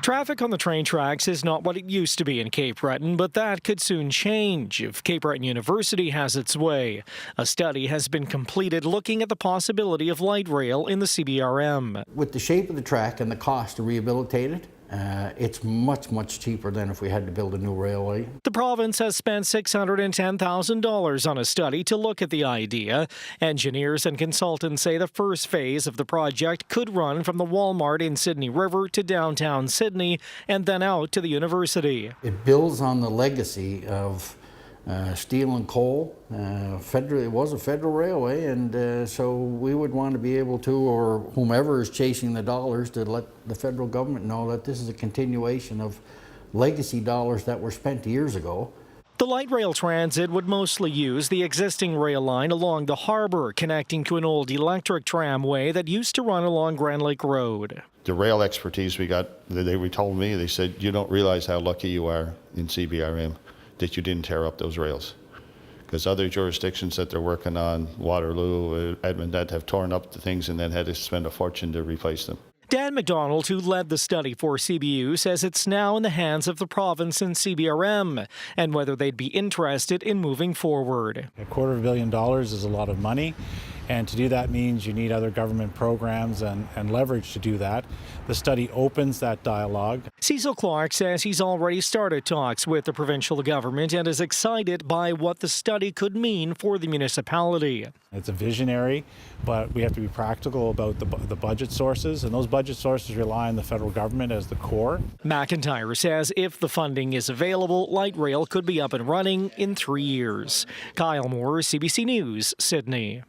Traffic on the train tracks is not what it used to be in Cape Breton, but that could soon change if Cape Breton University has its way. A study has been completed looking at the possibility of light rail in the CBRM. With the shape of the track and the cost to rehabilitate it, it's much cheaper than if we had to build a new railway. The province has spent $610,000 on a study to look at the idea. Engineers and consultants say the first phase of the project could run from the Walmart in Sydney River to downtown Sydney and then out to the university. It builds on the legacy of steel and coal. It was a federal railway, and so we would want to be able to, or whomever is chasing the dollars, to let the federal government know that this is a continuation of legacy dollars that were spent years ago. The light rail transit would mostly use the existing rail line along the harbour, connecting to an old electric tramway that used to run along Grand Lake Road. The rail expertise we got, they told me, they said, you don't realize how lucky you are in CBRM that you didn't tear up those rails. Because other jurisdictions that they're working on, Waterloo, Edmund, that have torn up the things and then had to spend a fortune to replace them. Dan McDonald, who led the study for CBU, says it's now in the hands of the province and CBRM and whether they'd be interested in moving forward. $250 million is a lot of money, and to do that means you need other government programs and leverage to do that. The study opens that dialogue. Cecil Clark says he's already started talks with the provincial government and is excited by what the study could mean for the municipality. It's a visionary, but we have to be practical about the budget sources, and those budget sources rely on the federal government as the core. McIntyre says if the funding is available, light rail could be up and running in 3 years. Kyle Moore, CBC News, Sydney.